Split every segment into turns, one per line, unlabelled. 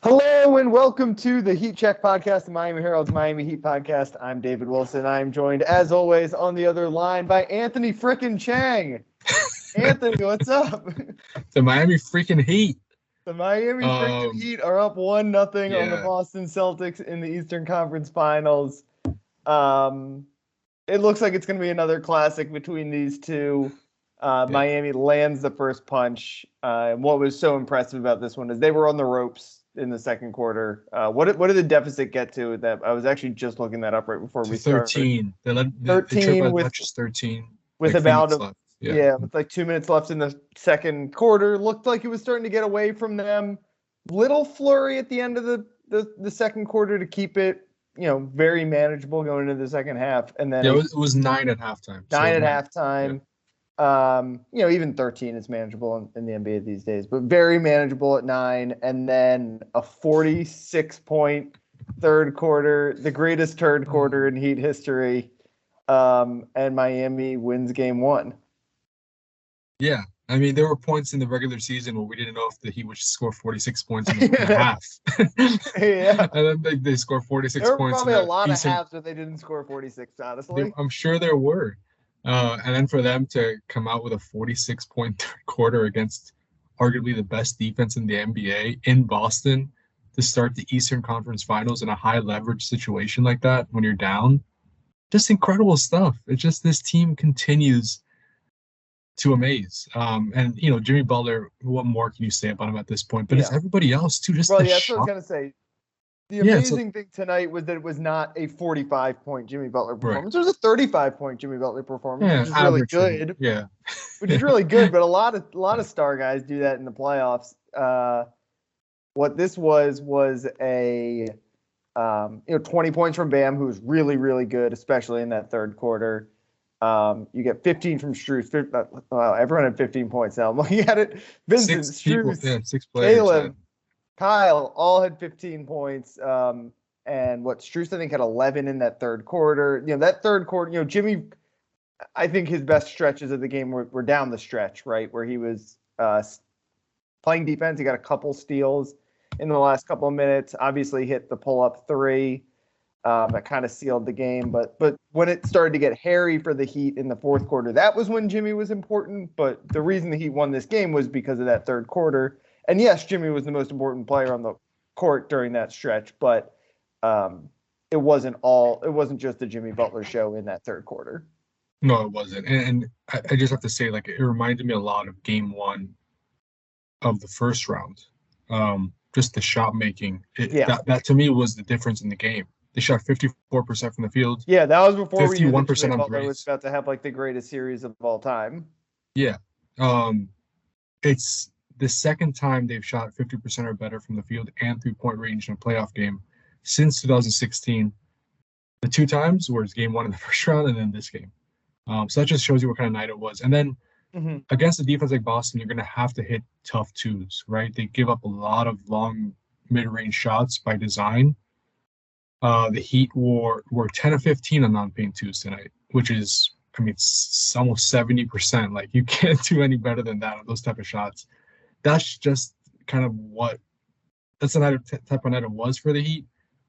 Hello and welcome to the Heat Check podcast, the Miami Herald's Miami Heat podcast. I'm David Wilson. I'm joined, as always, on the other line by Anthony frickin' Chiang. Anthony, what's up?
The Miami freaking Heat.
The Miami freaking Heat are up 1-0 on the Boston Celtics in the Eastern Conference Finals. It looks like it's going to be another classic between these two. Miami lands the first punch. And what was so impressive about this one is they were on the ropes in the second quarter. What did the deficit get to? That I was actually just looking that up right before we started.
13. They
13
with just 13
with
like
about
left.
With like 2 minutes left in the second quarter. Looked like it was starting to get away from them. Little flurry at the end of the second quarter to keep it, very manageable going into the second half. And then
it was 9 at halftime.
9 at halftime. Yeah. Even 13 is manageable in the NBA these days, but very manageable at 9. And then a 46-point third quarter, the greatest third quarter in Heat history. And Miami wins game 1.
Yeah. I mean, there were points in the regular season where we didn't know if the Heat would score 46 points in the half.
Yeah.
And then they scored 46 points.
There were probably a lot of halves that they didn't score 46, honestly.
I'm sure there were. And then for them to come out with a 46-point third quarter against arguably the best defense in the NBA in Boston to start the Eastern Conference Finals in a high leverage situation like that when you're down, just incredible stuff. It's just this team continues to amaze. And Jimmy Butler, what more can you say about him at this point? But it's everybody else too. Just
that's what I was gonna say. The amazing thing tonight was that it was not a 45-point Jimmy Butler performance. Right. It was a 35-point Jimmy Butler performance, which is really good.
Yeah,
which is really good. But a lot of star guys do that in the playoffs. What this was a 20 points from Bam, who was really, really good, especially in that third quarter. You get 15 from Strus. Everyone had 15 points now. I'm looking at it. Vincent, Strus,
6 players.
Caleb, Kyle all had 15 points. And Strus, I think, had 11 in that third quarter. That third quarter, Jimmy, I think his best stretches of the game were down the stretch, right, where he was playing defense. He got a couple steals in the last couple of minutes. Obviously hit the pull-up 3. That kind of sealed the game. But when it started to get hairy for the Heat in the fourth quarter, that was when Jimmy was important. But the reason the Heat won this game was because of that third quarter. And yes, Jimmy was the most important player on the court during that stretch, but it wasn't just the Jimmy Butler show in that third quarter.
No, it wasn't. And I just have to say, it reminded me a lot of game 1 of the first round. Just the shot making. That to me was the difference in the game. They shot 54% from the field.
Yeah, that was before 51%
we knew that Jimmy
Butler was about to have the greatest series of all time.
Yeah. It's the second time they've shot 50% or better from the field and 3-point range in a playoff game since 2016. The 2 times was game 1 in the first round and then this game. So that just shows you what kind of night it was. And then against a defense like Boston, you're going to have to hit tough twos, right? They give up a lot of long mid-range shots by design. The Heat were 10 of 15 on non-paint twos tonight, which is, it's almost 70%. You can't do any better than that on those type of shots. That's just kind of that's the type of night it was for the Heat.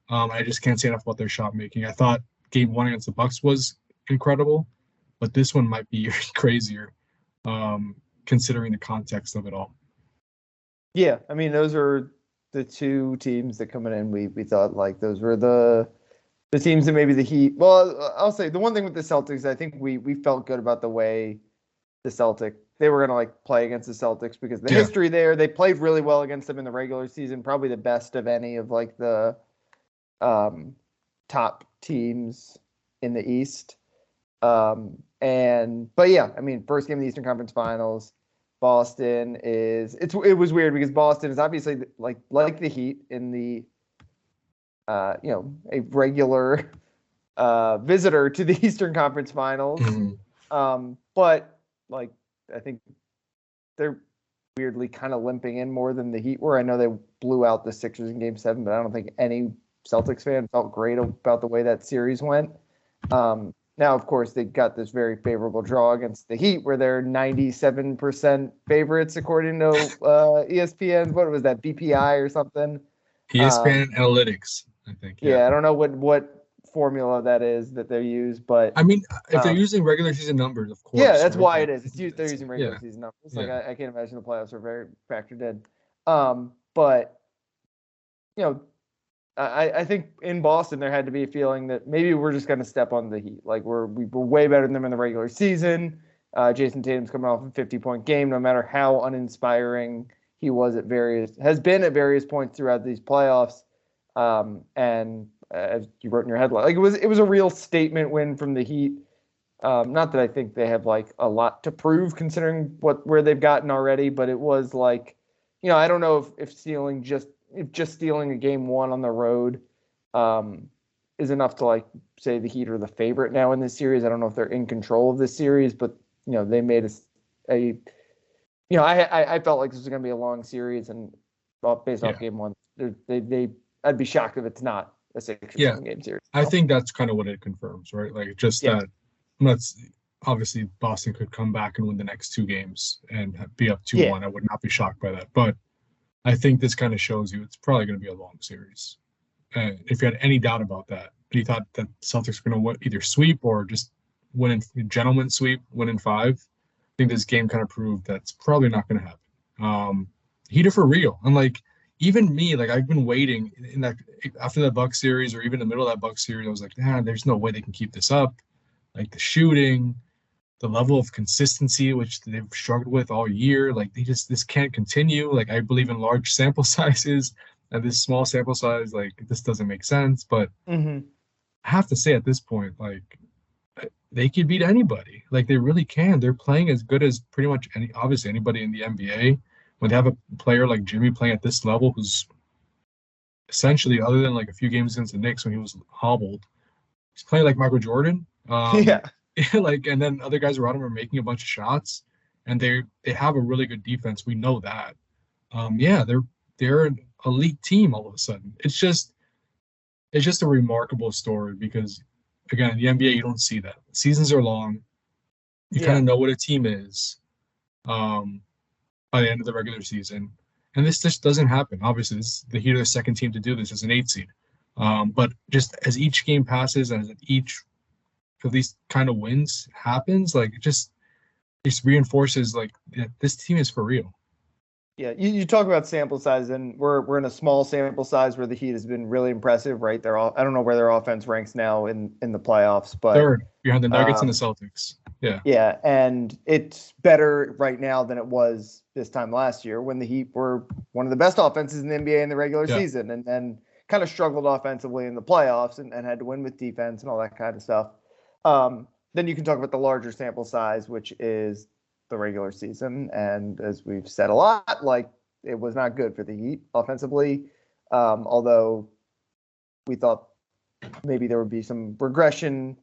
I just can't say enough about their shot making. I thought game 1 against the Bucks was incredible, but this one might be even crazier, considering the context of it all.
Yeah, those are the 2 teams that coming in. We thought those were the teams that maybe the Heat. Well, I'll say the one thing with the Celtics, I think we felt good about the way they were going to play against the Celtics because the history there, they played really well against them in the regular season, probably the best of any of the top teams in the East. First game of the Eastern Conference Finals, Boston it was weird because Boston is obviously like the Heat in the a regular visitor to the Eastern Conference Finals. But I think they're weirdly kind of limping in more than the Heat were. I know they blew out the Sixers in game 7, but I don't think any Celtics fan felt great about the way that series went. Now, of course, they got this very favorable draw against the Heat where they're 97% favorites according to ESPN. What was that, BPI or something?
ESPN analytics, I think. Yeah.
Yeah, I don't know what formula that is that they use, but
I mean, if they're
um,
using regular season numbers, of
yeah,
course,
that's
right?
why
Like,
it is. They're using regular
yeah,
season numbers. Like
yeah,
I can't imagine the playoffs are very factored in. But you know, I think in Boston there had to be a feeling that maybe we're just going to step on the Heat. Like we were way better than them in the regular season. Jason Tatum's coming off a 50-point game. No matter how uninspiring he was has been at various points throughout these playoffs. And as you wrote in your headline, like it was a real statement win from the Heat. Not that I think they have like a lot to prove considering where they've gotten already, but it was like, I don't know if just stealing a game one on the road is enough to like say the Heat are the favorite now in this series. I don't know if they're in control of this series, but they made I felt like this was going to be a long series, and based off
yeah,
game one, I'd be shocked if it's not a 6 or
yeah.
7 game series.
I think that's kind of what it confirms, right? Like just
Yeah.
that. That's obviously Boston could come back and win the next two games and be up 2-1. I would not be shocked by that, but I think this kind of shows you it's probably going to be a long series. If you had any doubt about that, and you thought that Celtics were going to either sweep or just win in gentleman sweep, win in 5, I think this game kind of proved that's probably not going to happen. Heat are for real, and like even me, like I've been waiting in that after that Bucks series or even the middle of that Bucks series, I was like, there's no way they can keep this up. Like the shooting, the level of consistency which they've struggled with all year, like this can't continue. Like I believe in large sample sizes, and this small sample size, like this doesn't make sense. But I have to say at this point, like they could beat anybody. Like they really can. They're playing as good as pretty much obviously anybody in the NBA. When they have a player like Jimmy playing at this level, who's essentially, other than like a few games against the Knicks when he was hobbled, he's playing like Michael Jordan.
Yeah.
Like, and then other guys around him are making a bunch of shots, and they have a really good defense. We know that. Yeah, they're an elite team all of a sudden. It's just a remarkable story because, again, in the NBA you don't see that. Seasons are long. You kind of know what a team is by the end of the regular season, and this just doesn't happen. Obviously, the Heat are the second team to do this as an 8 seed. But just as each game passes and as each of these kind of wins happens, like it just reinforces like this team is for real.
Yeah, you talk about sample size, and we're in a small sample size where the Heat has been really impressive, right? I don't know where their offense ranks now in the playoffs, but
third behind the Nuggets and the Celtics. Yeah.
Yeah, and it's better right now than it was this time last year when the Heat were one of the best offenses in the NBA in the regular season, and then kind of struggled offensively in the playoffs and had to win with defense and all that kind of stuff. Then you can talk about the larger sample size, which is the regular season. And as we've said a lot, like it was not good for the Heat offensively. Although we thought maybe there would be some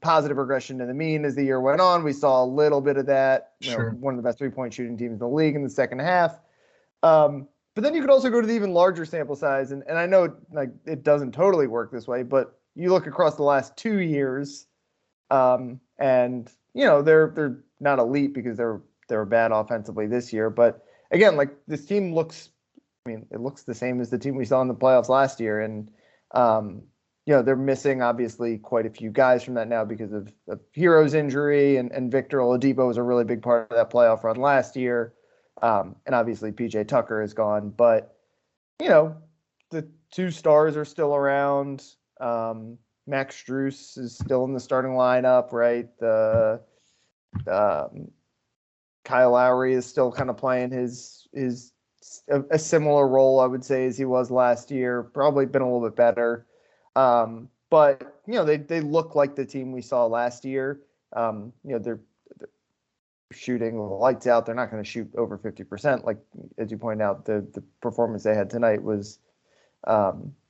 positive regression to the mean as the year went on. We saw a little bit of that. One of the best 3-point shooting teams in the league in the second half. But then you could also go to the even larger sample size. And I know like it doesn't totally work this way, but you look across the last 2 years, and they're not elite because they were bad offensively this year. But again, like this team it looks the same as the team we saw in the playoffs last year. And, they're missing obviously quite a few guys from that now because of Hero's injury, and Victor Oladipo was a really big part of that playoff run last year. And obviously PJ Tucker is gone, but the 2 stars are still around. Max Strus is still in the starting lineup, right? Kyle Lowry is still kind of playing a similar role, I would say, as he was last year. Probably been a little bit better. But they look like the team we saw last year. They're shooting the lights out. They're not going to shoot over 50%. Like as you pointed out, the performance they had tonight was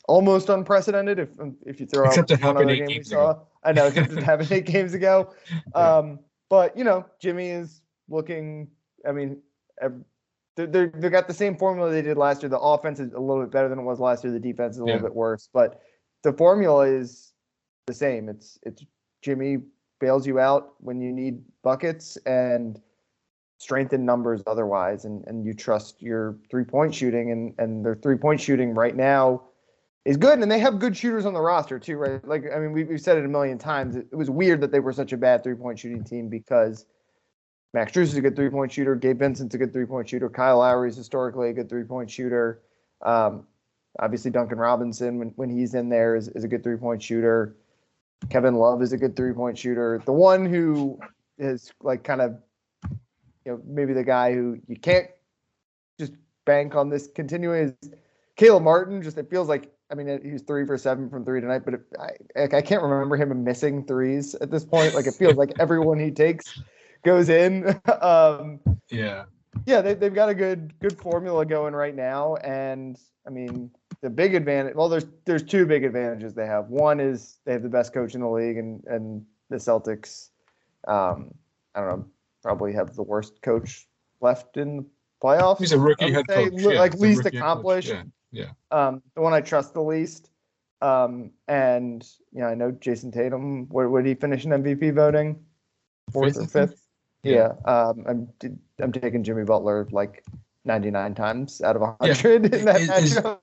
almost unprecedented. If you throw
except
out
it happened 8 games ago.
I know, except it happened 8 games ago. But Jimmy is looking. I mean, they got the same formula they did last year. The offense is a little bit better than it was last year. The defense is a little bit worse, but the formula is the same. It's Jimmy bails you out when you need buckets and strengthen numbers otherwise, and you trust your 3-point shooting, and their 3-point shooting right now is good, and they have good shooters on the roster too, right? Like, I mean, we've said it a million times. It was weird that they were such a bad 3-point shooting team because Max Strus is a good 3-point shooter. Gabe Vincent's a good 3-point shooter. Kyle Lowry is historically a good 3-point shooter. Obviously, Duncan Robinson, when he's in there, is a good 3-point shooter. Kevin Love is a good 3-point shooter. The one who is like kind of, maybe the guy who you can't just bank on this continuing is Caleb Martin. Just it feels like, I mean, he was 3 for 7 from 3 tonight, but I can't remember him missing threes at this point. Like, it feels like everyone he takes goes in.
Yeah,
they've got a good formula going right now, and I mean, the big advantage. Well, there's two big advantages they have. One is they have the best coach in the league, and the Celtics, I don't know, probably have the worst coach left in the playoffs.
He's a rookie head coach,
like least accomplished.
Yeah.
The one I trust the least. And I know Jason Tatum. Where would he finish in MVP voting? Fourth or fifth? Yeah. I'm taking Jimmy Butler like 99 times out of 100 in that matchup.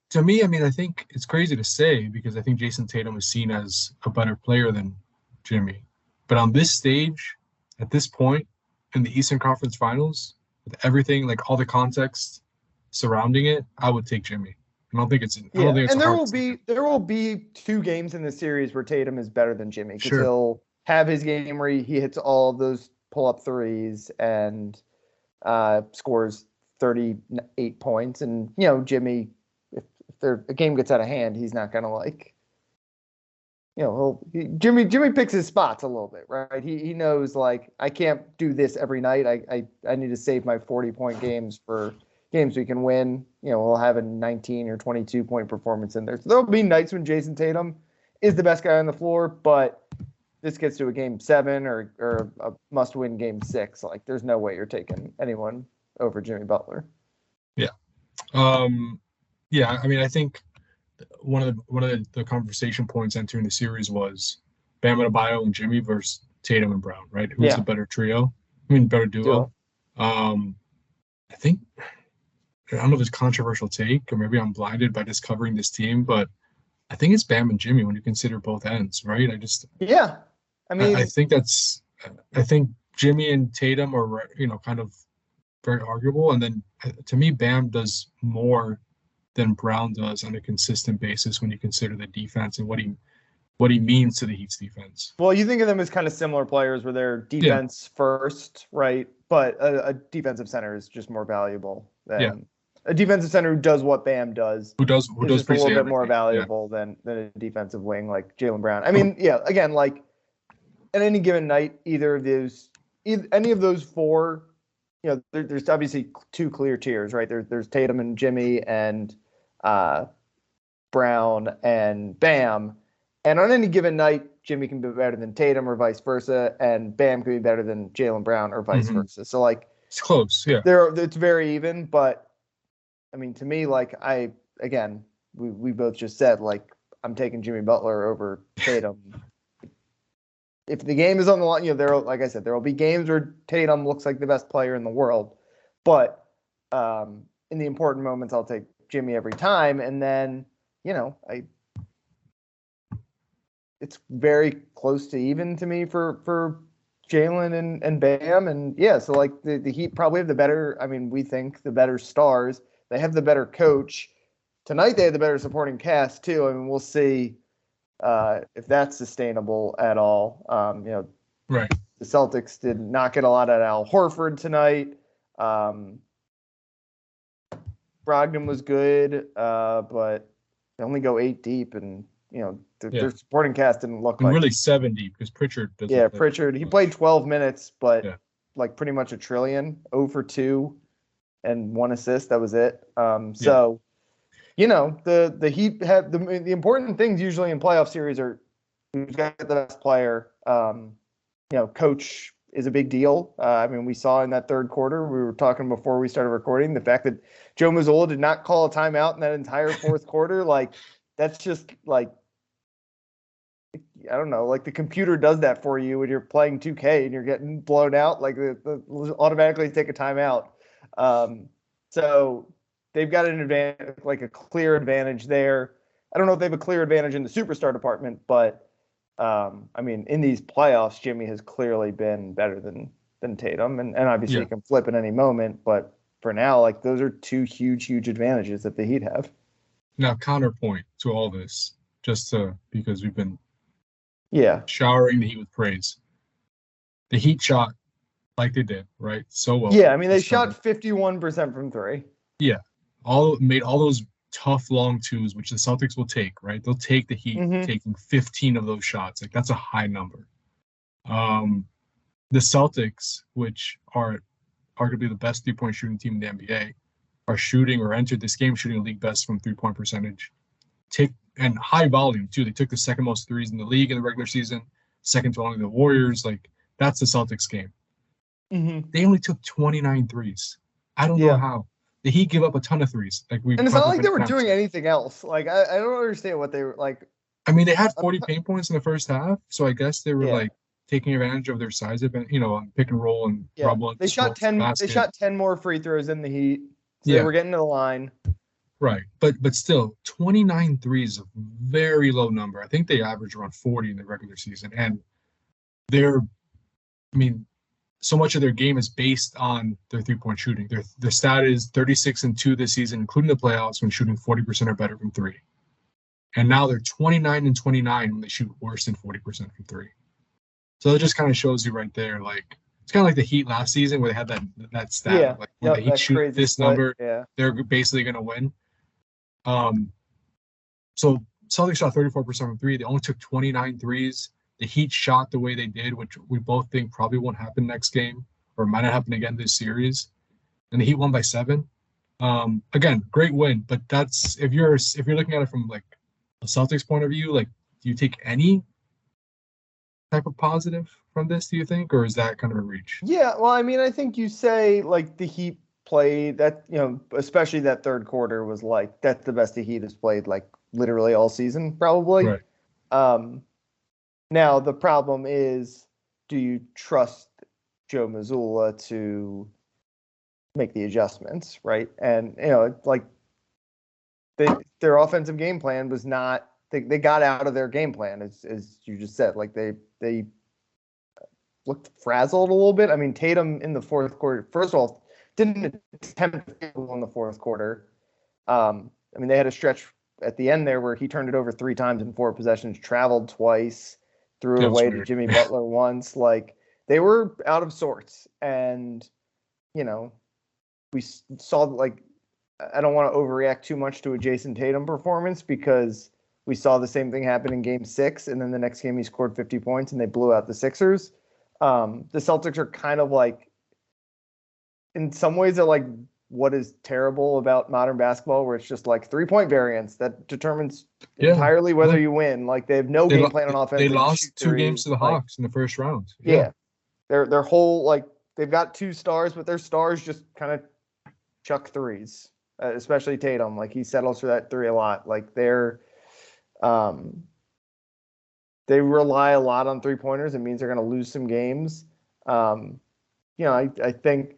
To me, I mean, I think it's crazy to say because I think Jason Tatum is seen as a better player than Jimmy. But on this stage, at this point in the Eastern Conference Finals, with everything, like all the context surrounding it, I would take Jimmy. I don't think it's. And
there will be 2 games in the series where Tatum is better than Jimmy because
Sure.
He'll have his game where he hits all of those pull-up threes and scores 38 points. And Jimmy, if a game gets out of hand, he's not gonna like. Jimmy picks his spots a little bit, right? He knows like I can't do this every night. I need to save my 40-point games for games we can win. We'll have a 19 or 22-point performance in there. So there'll be nights when Jason Tatum is the best guy on the floor, but this gets to a game 7 or a must-win game 6. Like there's no way you're taking anyone over Jimmy Butler.
Yeah. I mean, I think one of the conversation points entering the series was Bam Adebayo and Jimmy versus Tatum and Brown, right? Who's the better trio? I mean, better duo. I think, I don't know if it's a controversial take or maybe I'm blinded by just covering this team, but I think it's Bam and Jimmy when you consider both ends, right? I think Jimmy and Tatum are, kind of very arguable. And then to me, Bam does more than Brown does on a consistent basis when you consider the defense and what he means to the Heat's defense.
Well, you think of them as kind of similar players where they're defense first, right? But a defensive center is just more valuable than a defensive center who does what Bam does.
Who does
a little bit more valuable than a defensive wing like Jaylen Brown. I mean, again, like at any given night, any of those 4, there's obviously 2 clear tiers, right? There's Tatum and Jimmy and Brown and Bam. And on any given night, Jimmy can be better than Tatum or vice versa, and Bam can be better than Jaylen Brown or vice versa. So like
it's close, yeah.
It's very even, but I mean, to me, like we both just said, like I'm taking Jimmy Butler over Tatum. If the game is on the line, like I said, there will be games where Tatum looks like the best player in the world, but in the important moments, I'll take Jimmy every time, and then it's very close to even to me for Jaylen and Bam, and so like the Heat probably have the better. I mean, we think the better stars. They have the better coach. Tonight they have the better supporting cast too. I mean, we'll see if that's sustainable at all.
Right.
The Celtics did not get a lot out of Al Horford tonight. Brogdon was good, but they only go 8 deep, and their supporting cast didn't look like
really 7 deep because Pritchard doesn't.
Yeah, Pritchard. He played 12 minutes, but like pretty much a trillion, 0 for 2, and 1 assist. That was it. So, the Heat have the important things usually in playoff series are who's got the best player. Coach is a big deal. I mean, we saw in that third quarter, we were talking before we started recording, the fact that Joe Mazzulla did not call a timeout in that entire fourth quarter. Like, that's just like, I don't know, like the computer does that for you when you're playing 2K and you're getting blown out, like automatically take a timeout. So they've got an advantage, like a clear advantage there. I don't know if they have a clear advantage in the superstar department, but I mean, in these playoffs, Jimmy has clearly been better than Tatum, and obviously he can flip at any moment. But for now, like those are two huge advantages that the Heat have.
Now, counterpoint to all this, because we've been showering the Heat with praise. The Heat shot like they did, right? So well.
Yeah, I mean, they shot 51% from three.
Yeah. Made all those tough long twos, which the Celtics will take, right? They'll take the Heat taking 15 of those shots. Like, that's a high number. The Celtics, which are arguably the best three-point shooting team in the NBA, are shooting or entered this game shooting a league best from three-point percentage. And high volume, too. They took the second most threes in the league in the regular season, second to only the Warriors. Like, that's the Celtics game. They only took 29 threes. I don't know how. The Heat give up a ton of threes. And
it's not like they were doing anything else. Like, I don't understand what they were like.
I mean, they had 40 paint points in the first half, so I guess they were like taking advantage of their size, on pick and roll and rubble.
They shot 10. They shot 10 more free throws in the Heat. So they were getting to the line.
Right, but still, 29 threes is a very low number. I think they average around 40 in the regular season, and so much of their game is based on their three-point shooting. Their stat is 36-2 this season, including the playoffs, when shooting 40% or better from three. And now they're 29-29 when they shoot worse than 40% from three. So it just kind of shows you right there, like it's kind of like the Heat last season where they had that stat.
Yeah.
Like when the Heat shoot this number, they're basically going to win. So Celtics shot 34% from three. They only took 29 threes. The Heat shot the way they did, which we both think probably won't happen next game or might not happen again this series. And the Heat won by 7. Again, great win, but that's if you're looking at it from like a Celtics point of view, like do you take any type of positive from this, do you think, or is that kind of a reach?
Yeah, well, I mean, I think you say like the Heat played that, especially that third quarter was like that's the best the Heat has played like literally all season, probably.
Right.
Now the problem is, do you trust Joe Mazzulla to make the adjustments, right? And like their offensive game plan was not. They got out of their game plan, as you just said. Like they looked frazzled a little bit. I mean, Tatum in the fourth quarter, first of all, didn't attempt to field goal in the fourth quarter. I mean, they had a stretch at the end there where he turned it over 3 times in 4 possessions, traveled twice, threw it away to Jimmy Butler once. Like they were out of sorts, and we saw like I don't want to overreact too much to a Jason Tatum performance because we saw the same thing happen in Game 6, and then the next game he scored 50 points and they blew out the Sixers. The Celtics are kind of like, in some ways, they're like what is terrible about modern basketball, where it's just like 3-point variance that determines entirely whether you win. Like they have no game plan on offense.
They lost 2 games to the Hawks in the first round.
Yeah. Their whole like they've got 2 stars, but their stars just kind of chuck threes, especially Tatum. Like he settles for that 3 a lot. Like they rely a lot on 3-pointers. It means they're going to lose some games. I think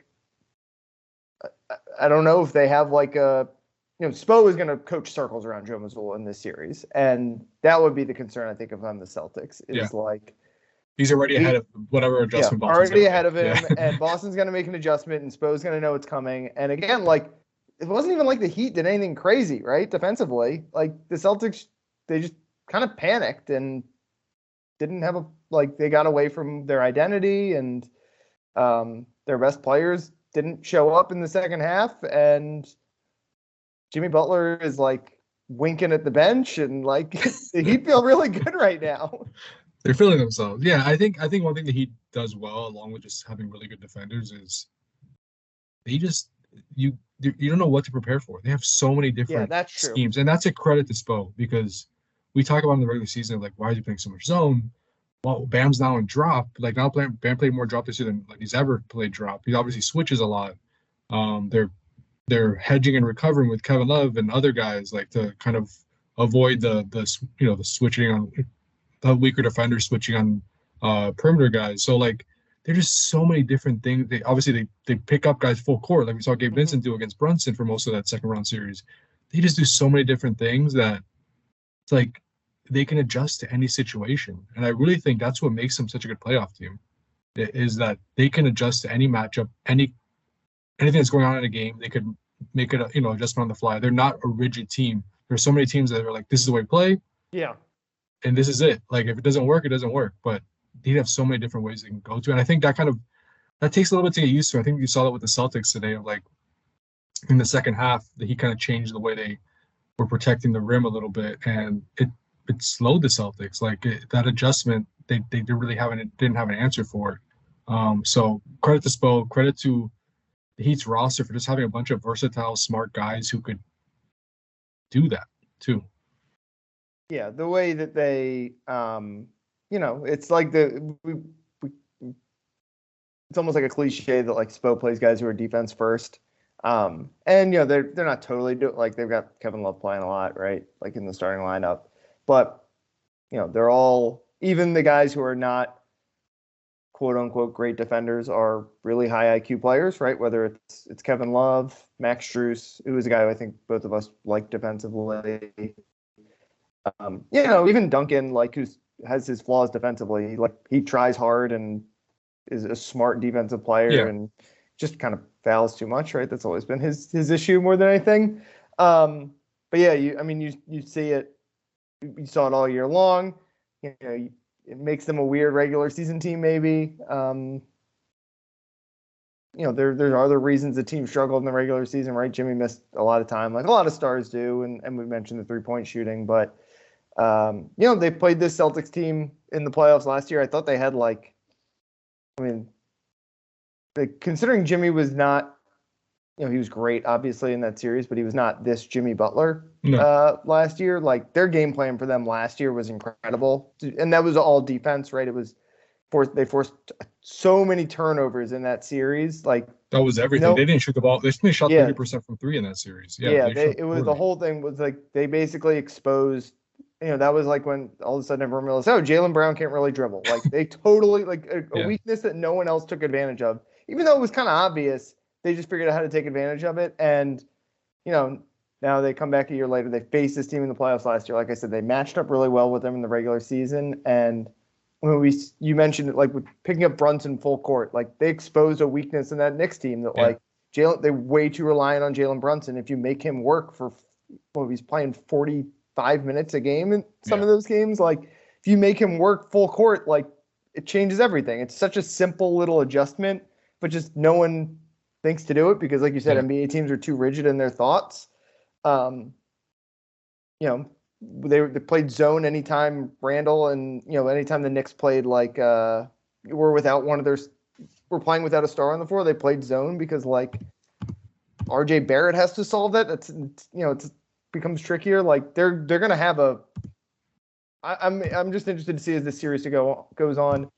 I don't know if they have like Spo is going to coach circles around Joe Mazzulla in this series, and that would be the concern I think if I'm the Celtics is like
he's already ahead of whatever adjustment.
Boston's already ahead of him, and Boston's going to make an adjustment, and Spo's going to know it's coming. And again, like it wasn't even like the Heat did anything crazy, right? Defensively, like the Celtics, they just kind of panicked and didn't have they got away from their identity, and their best players didn't show up in the second half, and Jimmy Butler is like winking at the bench, and like the Heat feel really good right now.
They're feeling themselves. Yeah, I think one thing the Heat does well, along with just having really good defenders, is they just you don't know what to prepare for. They have so many different schemes, and that's a credit to Spo, because we talk about in the regular season, like why is he playing so much zone? Well, Bam's now in drop. Like now, Bam played more drop this year than like he's ever played drop. He obviously switches a lot. They're hedging and recovering with Kevin Love and other guys, like to kind of avoid the switching on the weaker defenders switching on perimeter guys. So like there's just so many different things. They pick up guys full court, like we saw Gabe Vincent do against Brunson for most of that second round series. They just do so many different things that it's like they can adjust to any situation. And I really think that's what makes them such a good playoff team, is that they can adjust to any matchup, anything that's going on in a game. They could make it a, adjustment on the fly. They're not a rigid team. There's so many teams that are like, this is the way we play.
Yeah.
And this is it. Like, if it doesn't work, it doesn't work. But they have so many different ways they can go to. And I think that takes a little bit to get used to. I think you saw that with the Celtics today, of like in the second half that he kind of changed the way they were protecting the rim a little bit, and it slowed the Celtics. Like that adjustment, they really didn't have an answer for. So credit to Spo, credit to the Heat's roster for just having a bunch of versatile, smart guys who could do that too.
Yeah, the way that they, it's like it's almost like a cliche that like Spo plays guys who are defense first. And they're not totally like they've got Kevin Love playing a lot, right? Like in the starting lineup, but they're all, even the guys who are not quote unquote great defenders are really high IQ players, right? Whether it's Kevin Love, Max Strus, who is a guy who I think both of us like defensively. Even Duncan, like who has his flaws defensively, like he tries hard and is a smart defensive player and just kind of fouls too much, right? That's always been his issue more than anything. But yeah, you see it, you saw it all year long. It makes them a weird regular season team, maybe. There are other reasons the team struggled in the regular season, right? Jimmy missed a lot of time, like a lot of stars do, and we mentioned the 3-point shooting, but they played this Celtics team in the playoffs last year. I thought they had considering Jimmy was not, he was great obviously in that series, but he was not this Jimmy Butler last year. Like their game plan for them last year was incredible, and that was all defense, right? It was they forced so many turnovers in that series. Like
that was everything. They didn't shoot the ball. They shot 30% from three in that series.
It was the whole thing was like they basically exposed. That was like when all of a sudden everyone realized, Jaylen Brown can't really dribble. Like they totally a weakness that no one else took advantage of, even though it was kind of obvious. They just figured out how to take advantage of it. And, now they come back a year later. They faced this team in the playoffs last year. Like I said, they matched up really well with them in the regular season. And when you mentioned it, like with picking up Brunson full court, like they exposed a weakness in that Knicks team that they're way too reliant on Jalen Brunson. If you make him work for, he's playing 45 minutes a game in some of those games. Like if you make him work full court, like it changes everything. It's such a simple little adjustment, but just no one thinks to do it because, like you said, NBA teams are too rigid in their thoughts. They played zone anytime Randall and anytime the Knicks played we're playing without a star on the floor. They played zone because like RJ Barrett has to solve that. It becomes trickier. Like they're gonna have I'm just interested to see as this series goes on.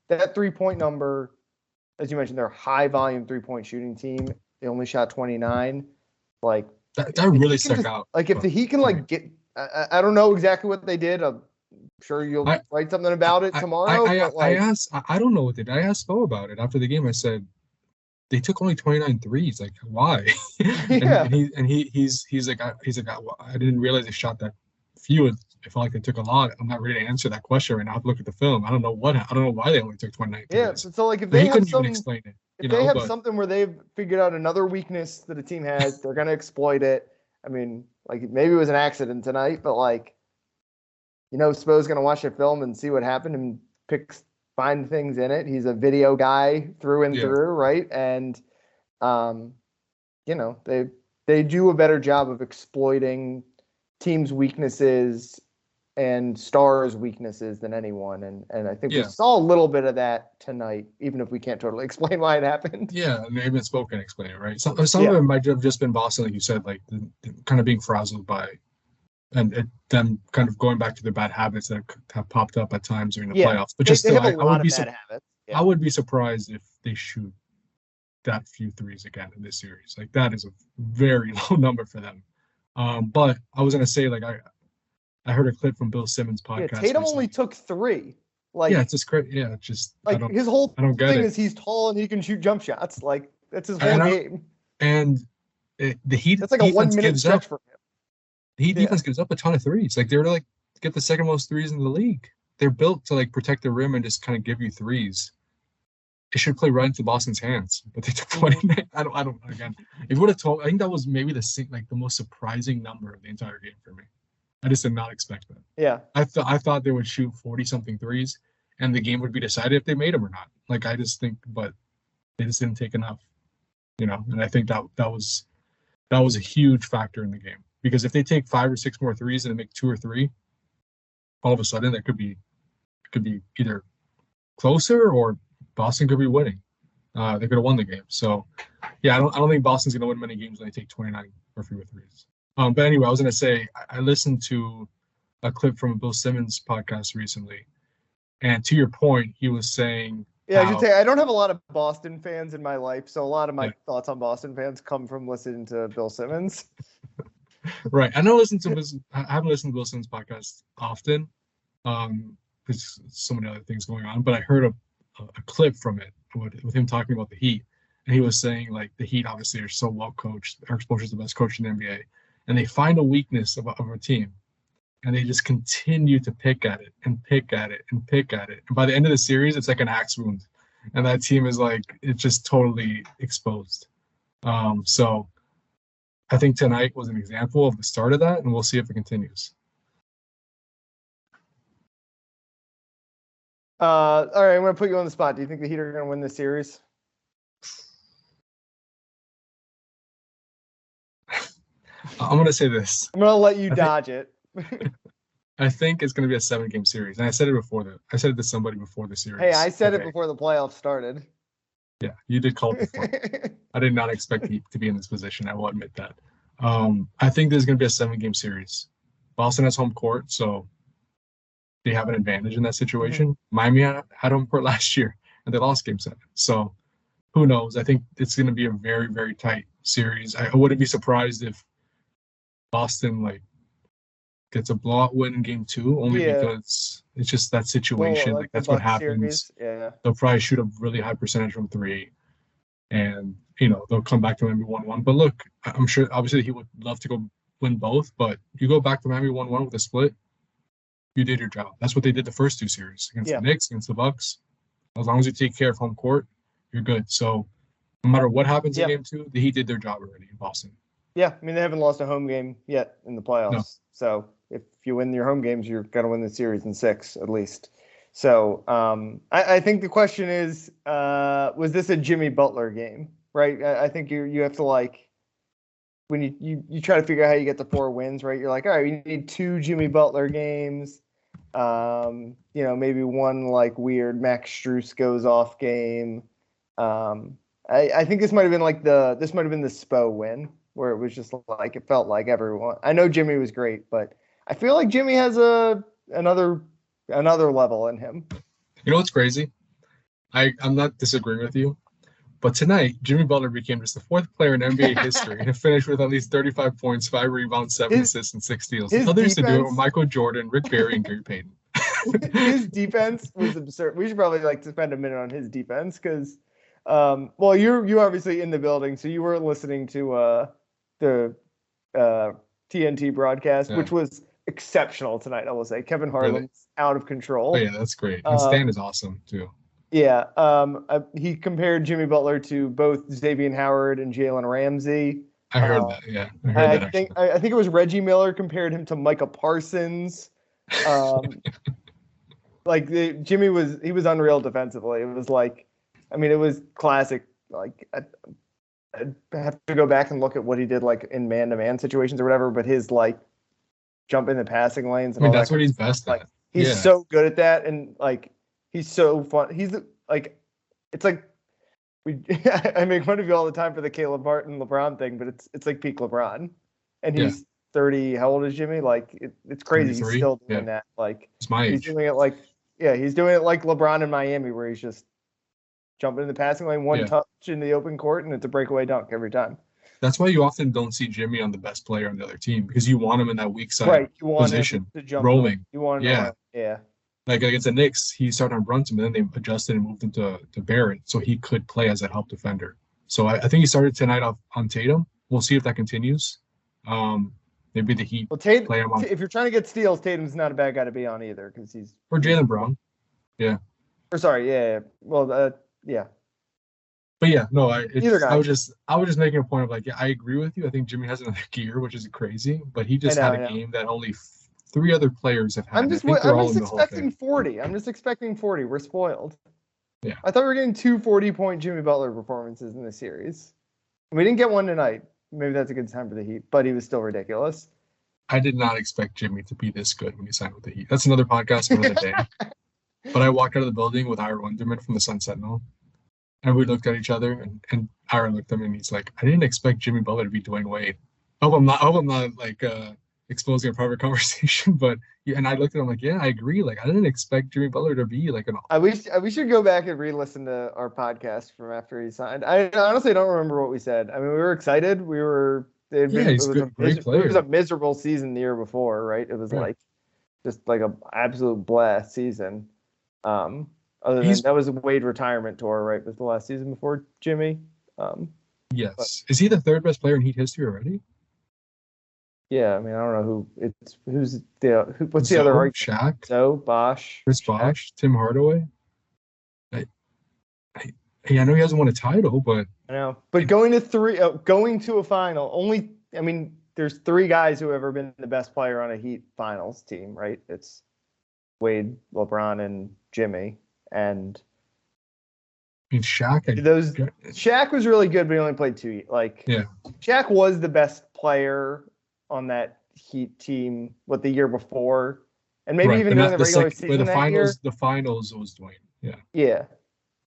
That 3-point number, as you mentioned, they're a high volume 3-point shooting team. They only shot 29. Like
that really stuck out.
Like if the Heat can get, I don't know exactly what they did. I'm sure you'll write something about it tomorrow.
I don't know what they did. I asked Bo about it after the game. I said they took only 29 threes. Like why? He's like I didn't realize they shot that few. I felt like they took a lot. I'm not ready to answer that question right now. I have to look at the film. I don't know why they only took 29 threes.
Yeah, so like if they have
couldn't even explain it.
If they have something where they've figured out another weakness that a team has, they're gonna exploit it. I mean, like maybe it was an accident tonight, but like, Spo's gonna watch the film and see what happened and find things in it. He's a video guy through and through, right? And they do a better job of exploiting teams' weaknesses and stars' weaknesses than anyone. And I think we saw a little bit of that tonight, even if we can't totally explain why it happened.
Yeah, maybe Spo can explain it, right? Some of it might have just been Boston, like you said, like kind of being frazzled by and them kind of going back to their bad habits that have popped up at times during the playoffs. But I would be surprised if they shoot that few threes again in this series. Like that is a very low number for them. But I was gonna say, like I heard a clip from Bill Simmons' podcast.
Yeah, Tatum only took 3. Like
it's just crazy. Yeah, it's just
like his whole thing is he's tall and he can shoot jump shots. Like that's his whole game.
And the Heat.
That's like a 1-minute stretch for him.
The Heat defense gives up a ton of threes. Like they're like get the second most threes in the league. They're built to like protect the rim and just kind of give you threes. It should play right into Boston's hands, but they took 29. I don't. Again, if you would have told, I think that was maybe the most surprising number of the entire game for me. I just did not expect that.
Yeah.
I thought they would shoot 40-something threes, and the game would be decided if they made them or not. Like I just think, but they just didn't take enough, And I think that was a huge factor in the game, because if they take 5 or 6 more threes and they make 2 or 3, all of a sudden that could be either closer or Boston could be winning. They could have won the game. So, yeah, I don't think Boston's going to win many games when they take 29 or fewer threes. But anyway, I was going to say, I listened to a clip from a Bill Simmons podcast recently, and to your point, he was saying,
yeah, I should say I don't have a lot of Boston fans in my life, so a lot of my thoughts on Boston fans come from listening to Bill Simmons.
Right. I haven't listened to Bill Simmons' podcast often. There's so many other things going on, but I heard a clip from it with him talking about the Heat, and he was saying like the Heat obviously are so well coached. Eric Spoelstra is the best coach in the NBA, and they find a weakness of a team, and they just continue to pick at it and pick at it and pick at it. And by the end of the series, it's like an axe wound, and that team is like it's just totally exposed. So I think tonight was an example of the start of that, and we'll see if it continues.
All right, I'm going to put you on the spot. Do you think the Heat are going to win this series?
I'm going to say this.
I'm going to let you dodge it.
I think it's going to be a 7-game series. And I said it I said it to somebody before the series.
Hey, I said it before the playoffs started.
Yeah, you did call it before. I did not expect Heat to be in this position. I will admit that. I think there's going to be a 7-game series. Boston has home court, so they have an advantage in that situation. Mm-hmm. Miami had home court last year, and they lost Game 7. So who knows? I think it's going to be a very, very tight series. I wouldn't be surprised if Boston gets a blowout win in Game 2, only because it's just that situation.
Well,
that's what happens.
Yeah.
They'll probably shoot a really high percentage from 3, and they'll come back to Miami 1-1. But look, I'm sure obviously he would love to go win both, but you go back to Miami 1-1 with a split, you did your job. That's what they did the first 2 series against the Knicks, against the Bucks. As long as you take care of home court, you're good. So no matter what happens in Game 2, the Heat did their job already in Boston. Yeah,
I mean, they haven't lost a home game yet in the playoffs.
No.
So if you win your home games, you're going to win the series in 6 at least. So I think the question is, was this a Jimmy Butler game, right? I think you have to when you try to figure out how you get the 4 wins, right? You're like, all right, we need 2 Jimmy Butler games. Maybe one weird Max Strus goes off game. I think this might have been the Spo win, where it was just it felt like everyone. I know Jimmy was great, but I feel like Jimmy has another level in him.
You know what's crazy? I'm not disagreeing with you, but tonight Jimmy Butler became just the 4th player in NBA history to finish with at least 35 points, 5 rebounds, 7 assists, and 6 steals. Others to do it were Michael Jordan, Rick Barry, and Gary Payton.
His defense was absurd. We should probably to spend a minute on his defense because, you're obviously in the building, so you were listening to the TNT broadcast, which was exceptional tonight. I will say Kevin Harlan's out of control.
Oh yeah, that's great. And Stan is awesome too.
Yeah, he compared Jimmy Butler to both Xavier Howard and Jalen Ramsey.
I heard that. Yeah, I
think it was Reggie Miller compared him to Micah Parsons. Jimmy was unreal defensively. It was it was classic. I'd have to go back and look at what he did in man-to-man situations or whatever, but his jump in the passing lanes and all
that's
that
what he's best at.
He's so good at that, and he's so fun. He's it's I make fun of you all the time for the Caleb Martin LeBron thing, but it's like peak LeBron, and he's 30. How old is Jimmy? It's crazy. 33? He's still doing that.
It's my age.
He's doing it he's doing it like LeBron in Miami, where he's just jumping in the passing lane, one touch in the open court, and it's a breakaway dunk every time.
That's why you often don't see Jimmy on the best player on the other team, because you want him in that weak side position,
to jump
rolling.
You want him
Like against the Knicks, he started on Brunson, but then they adjusted and moved him to Barrett, so he could play as a help defender. So I think he started tonight off on Tatum. We'll see if that continues. Maybe the Heat
Well,
play him on.
if you're trying to get steals, Tatum's not a bad guy to be on either because he's
Or Jaylen Brown. Yeah.
Or sorry, yeah. Well, yeah.
But yeah, no, I was just making a point of like, yeah, I agree with you. I think Jimmy has another gear, which is crazy, but he just had a game that only 3 other players have had.
I'm just expecting 40. I'm just expecting 40. We're spoiled.
Yeah.
I thought we were getting 2 40-point Jimmy Butler performances in this series. We didn't get one tonight. Maybe that's a good time for the Heat, but he was still ridiculous.
I did not expect Jimmy to be this good when he signed with the Heat. That's another podcast for another day. But I walked out of the building with Ira Wonderman from the Sun Sentinel. And we looked at each other, and Aaron looked at me, and he's like, "I didn't expect Jimmy Butler to be Dwayne Wade." I hope I'm not like exposing a private conversation, but yeah, and I looked at him like, "Yeah, I agree. Like, I didn't expect Jimmy Butler to be like an."
We should go back and re-listen to our podcast from after he signed. I honestly don't remember what we said. I mean, we were excited. We were.
He's a great player.
It was a miserable season the year before, right? It was like just like an absolute blast season. Other than that was a Wade retirement tour, right? Was the last season before Jimmy.
Yes. But, is he the 3rd best player in Heat history already?
Yeah, I mean, I don't know what's the other argument?
Shaq,
Zoe, Bosh,
Chris Bosh, Tim Hardaway. I know he hasn't won a title, but
I know. But going to a final, there's 3 guys who have ever been the best player on a Heat finals team, right? It's Wade, LeBron, and Jimmy. And
I mean, Shaq
was really good, but he only played 2. Shaq was the best player on that Heat team the year before, and maybe even during the regular season
the finals was Dwayne. Yeah.
Yeah,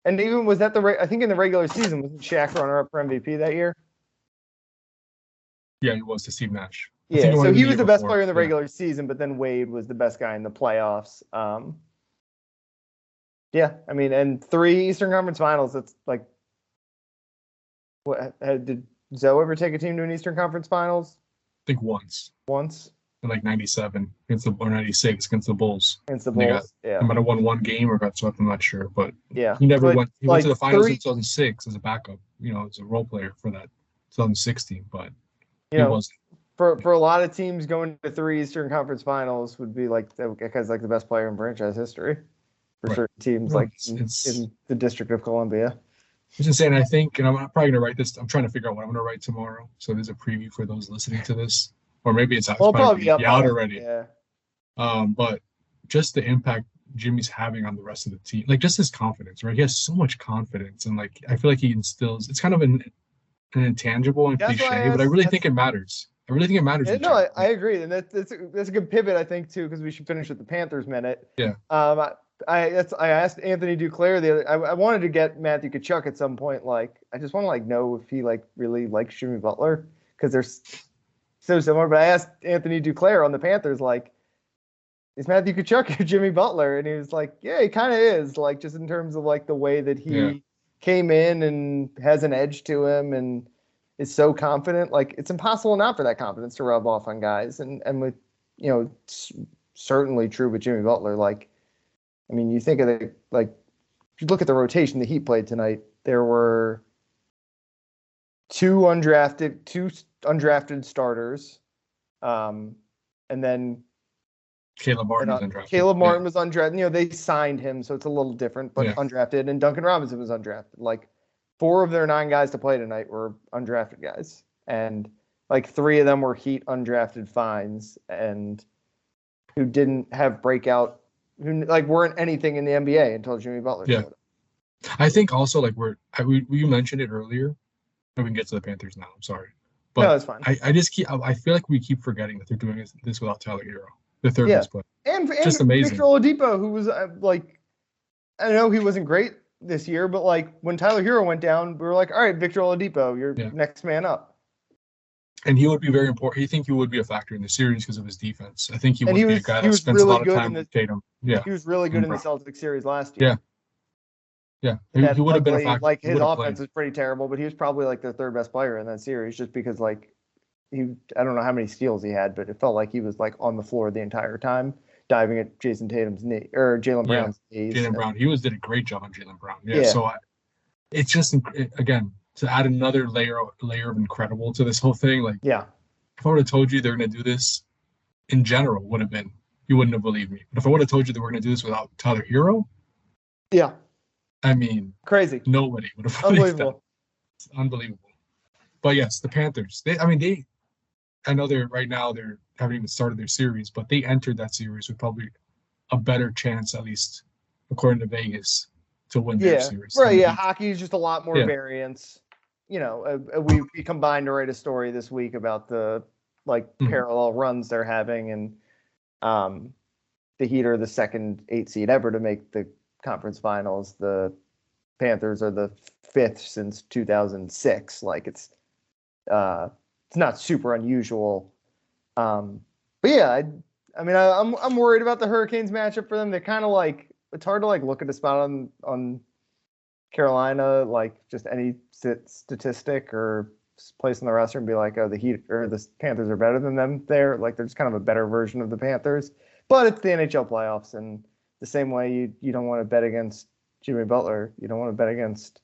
and even was that I think in the regular season wasn't Shaq runner-up for MVP that year?
Yeah, he was to Steve Nash.
Yeah, so he was the best player in the regular season, but then Wade was the best guy in the playoffs. Yeah, I mean, and 3 Eastern Conference Finals. That's like, what did Zoe ever take a team to an Eastern Conference Finals?
I think once.
Once.
In like '97 or '96 against the Bulls.
Against the Bulls.
They might have won 1 game or got swept. I'm not sure, but
yeah,
he never went. He went to the finals in 2006 as a backup. As a role player for that 2016, but he wasn't.
For a lot of teams, going to 3 Eastern Conference Finals would be like the the best player in franchise history. For certain teams, in the District of Columbia.
It's insane. I think, and I'm probably going to write this. I'm trying to figure out what I'm going to write tomorrow. So there's a preview for those listening to this. Or maybe it's out.
Well, probably out
already.
Yeah.
But just the impact Jimmy's having on the rest of the team. Like, just his confidence, right? He has so much confidence. And, like, I feel like he instills – it's kind of an intangible and cliche, but I really think it matters. I really think it matters.
No, I agree. And that's a good pivot, I think, too, because we should finish with the Panthers minute.
Yeah.
I asked Anthony Duclair I wanted to get Matthew Tkachuk at some point. Like, I just want to know if he really likes Jimmy Butler because they're so similar. But I asked Anthony Duclair on the Panthers, is Matthew Tkachuk Jimmy Butler? And he was like, yeah, he kind of is. Just in terms of the way that he came in and has an edge to him and is so confident. It's impossible not for that confidence to rub off on guys. And with it's certainly true with Jimmy Butler. You think of if you look at the rotation the Heat played tonight, there were 2 undrafted starters, and then
Caleb Martin was undrafted.
Caleb Martin was undrafted. They signed him, so it's a little different, but undrafted. And Duncan Robinson was undrafted. 4 of their 9 guys to play tonight were undrafted guys, and 3 of them were Heat undrafted finds, and who didn't have breakout. Who weren't anything in the NBA until Jimmy Butler showed up.
I think also you mentioned it earlier. We can get to the Panthers now. I'm sorry, but
no, it's fine.
I feel like we keep forgetting that they're doing this without Tyler Hero, the 3rd best player.
And
just amazing.
Victor Oladipo, who was I know he wasn't great this year, but when Tyler Hero went down, we were like, all right, Victor Oladipo, you're next man up.
And he would be very important. I think he would be a factor in the series because of his defense. I think he would be a guy that spends a lot of time with Tatum. Yeah,
he was really good in the Celtics series last year.
Yeah. He would have been a factor.
His offense was pretty terrible, but he was probably their 3rd best player in that series, just because I don't know how many steals he had, but it felt like he was on the floor the entire time, diving at Jason Tatum's knee or Jaylen Brown's knees.
Jaylen Brown, he did a great job on Jaylen Brown. So it's just again. To add another layer of incredible to this whole thing, if I would have told you they're going to do this in general, would have been, you wouldn't have believed me. But if I would have told you that we're going to do this without Tyler Hero,
Yeah.
I mean,
Crazy.
nobody would have believed that.
Unbelievable.
It's unbelievable. But yes, the Panthers, I know they haven't even started their series, but they entered that series with probably a better chance, at least according to Vegas, to win their series.
Right. Yeah. Hockey is just a lot more
Yeah.
variance. You know, we combined to write a story this week about the parallel runs they're having, and the Heat are the second 8 seed ever to make the conference finals. The Panthers are the 5th since 2006. Like it's not super unusual. But yeah, I mean, I'm worried about the Hurricanes matchup for them. They're kind of like, it's hard to like look at a spot on Carolina, like just any statistic or place in the roster and be like, oh, the Heat or the Panthers are better than them there. Like they're just kind of a better version of the Panthers. But it's the NHL playoffs, and the same way you don't want to bet against Jimmy Butler, you don't want to bet against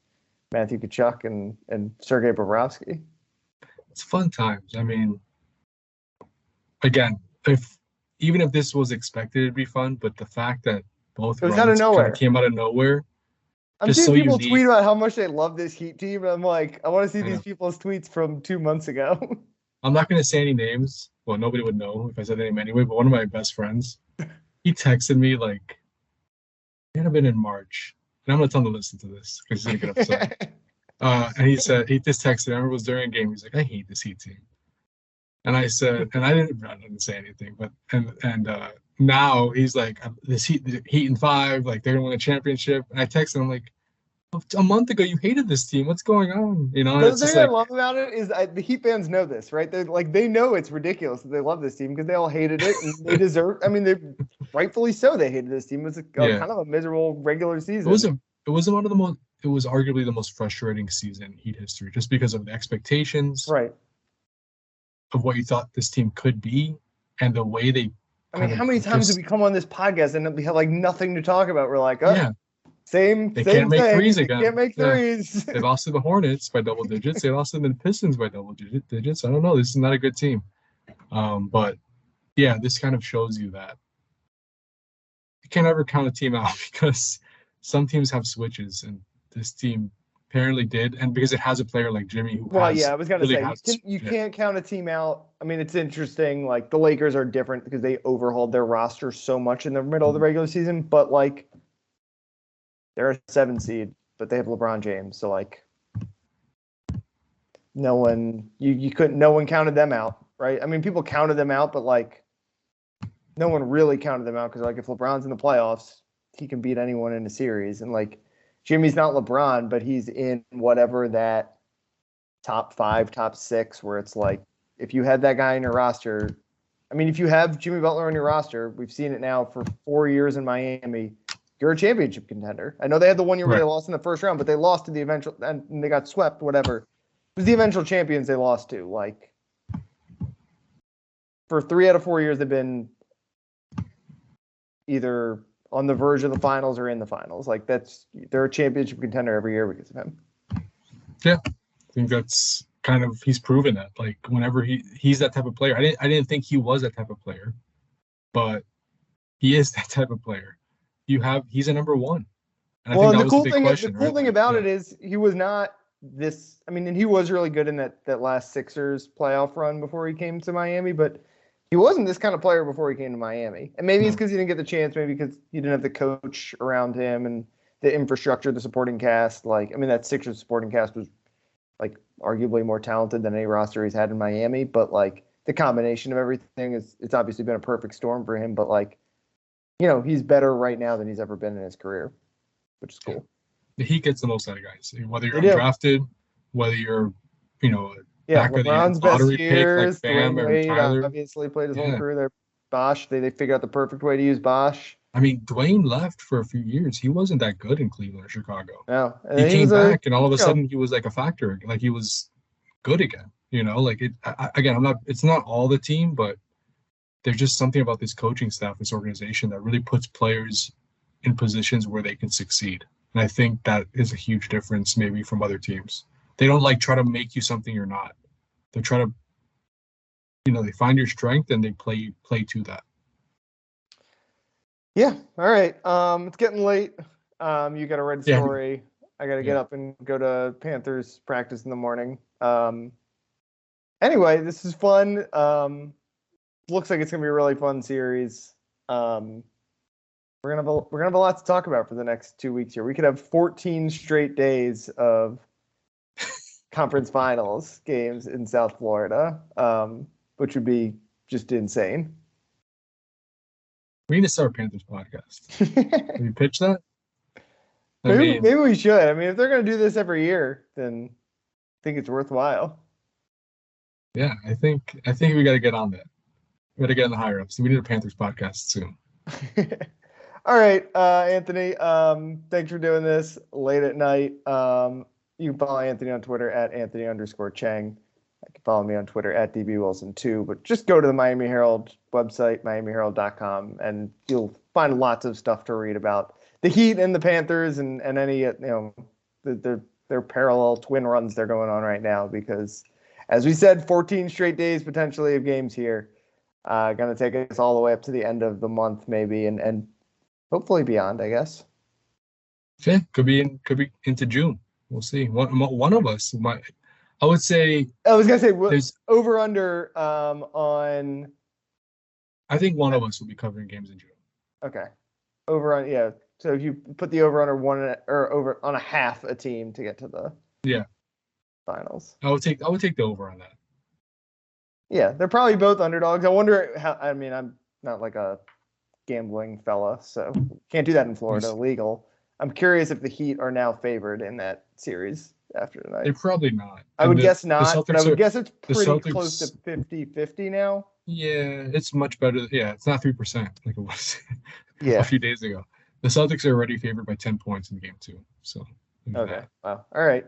Matthew Tkachuk and Sergei Bobrovsky.
It's fun times. I mean, again, even if this was expected to be fun, but the fact that both
it was out of nowhere.
Came out of nowhere.
I'm seeing people tweet about how much they love this Heat team. I'm like, I want to see these people's tweets from 2 months ago.
I'm not going to say any names. Well, nobody would know if I said the name anyway, but one of my best friends, he texted me like, it had been in March. And I'm going to tell him to listen to this because he's going to get upset. And he said, he just texted, I remember it was during a game. He's like, I hate this Heat team. And I said, and I didn't say anything, but, and now he's like, the Heat in 5, like they're going to win a championship. And I texted him, like, a month ago you hated this team. What's going on? You know,
the thing I love about it is the Heat fans know this, right? They're like, they know it's ridiculous that they love this team because they all hated it and they deserve. I mean, they rightfully so. They hated this team. It was kind of a miserable regular season.
It was one of the most. It was arguably the most frustrating season in Heat history, just because of the expectations,
right,
of what you thought this team could be, and the way they.
I mean, how many times have we come on this podcast and we have like nothing to talk about? We're like, oh, yeah. They
can't make threes again.
They can't make threes.
They lost to the Hornets by double digits. They lost to the Pistons by double digits. I don't know. This is not a good team. But yeah, this kind of shows you that you can't ever count a team out because some teams have switches, and this team apparently did. And because it has a player like Jimmy who
I was going to say, you can't count a team out. I mean, it's interesting. Like the Lakers are different because they overhauled their roster so much in the middle of the regular season, but like, they're a 7 seed, but they have LeBron James. So like no one counted them out, right? I mean, people counted them out, but like no one really counted them out because like if LeBron's in the playoffs, he can beat anyone in a series. And like Jimmy's not LeBron, but he's in whatever that top 5, top 6, where it's like if you had that guy in your roster, I mean, if you have Jimmy Butler on your roster, we've seen it now for 4 years in Miami. You're a championship contender. I know they had the 1 year where they lost in the first round, but they lost to the eventual, and they got swept, whatever. It was the eventual champions they lost to. Like, for 3 out of 4 years, they've been either on the verge of the finals or in the finals. Like, they're a championship contender every year because of him.
Yeah, I think that's kind of, he's proven that. Like, whenever he's that type of player. I didn't think he was that type of player, but he is that type of player. He's a number 1. And I think that was the big question.
The cool thing about it is he was not this. I mean, and he was really good in that last Sixers playoff run before he came to Miami, but he wasn't this kind of player before he came to Miami. And maybe it's because he didn't get the chance, maybe because he didn't have the coach around him and the infrastructure, the supporting cast. Like, I mean, that Sixers supporting cast was like arguably more talented than any roster he's had in Miami, but like the combination of everything it's obviously been a perfect storm for him, but like, you know, he's better right now than he's ever been in his career, which is cool.
He gets the most out of guys, whether you're undrafted, whether you're, you know, back
LeBron's
of the lottery
best years,
pick like Bam or
Wade,
Tyler.
Obviously played his whole career there. Bosh, they figured out the perfect way to use Bosh.
I mean, Dwayne left for a few years. He wasn't that good in Cleveland or Chicago.
No,
and he came back, and all of a sudden he was like a factor. Like he was good again. You know, like it's not all the team, but there's just something about this coaching staff, this organization that really puts players in positions where they can succeed. And I think that is a huge difference maybe from other teams. They don't like try to make you something you're not. They try to they find your strength and they play to that.
Yeah. All right. It's getting late. You got to write a story. I got to get up and go to Panthers practice in the morning. Anyway, this is fun. Looks like it's gonna be a really fun series. We're gonna have a lot to talk about for the next 2 weeks here. We could have 14 straight days of conference finals games in South Florida, which would be just insane.
We need to start a Panthers podcast. Can you pitch that?
Maybe we should. I mean, if they're going to do this every year, then I think it's worthwhile.
Yeah, I think we got to get on that. We got to get in the higher ups. We need a Panthers podcast soon.
All right, Anthony. Thanks for doing this late at night. You can follow Anthony on Twitter at Anthony_Chiang. You can follow me on Twitter at DBWilson2. But just go to the Miami Herald website, miamiherald.com, and you'll find lots of stuff to read about the Heat and the Panthers and any their parallel twin runs they're going on right now. Because, as we said, 14 straight days potentially of games here. Going to take us all the way up to the end of the month maybe, and hopefully beyond, I guess.
Yeah, could be into June. We'll see. One of us might. I would say.
I was gonna say over under on.
I think one of us will be covering games in June.
Okay, over on So if you put the over under one or over on a half a team to get to the finals,
I would take the over on that.
Yeah, they're probably both underdogs. I wonder how. I mean, I'm not like a gambling fella, so can't do that in Florida. Illegal. I'm curious if the Heat are now favored in that series after tonight.
They're probably not.
I would guess not, but I would guess it's pretty close to 50-50 now.
Yeah, it's much better. Yeah, it's not 3% like it was a few days ago. The Celtics are already favored by 10 points in game 2. So
okay, wow. All right,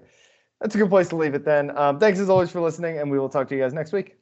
that's a good place to leave it then. Thanks as always for listening, and we will talk to you guys next week.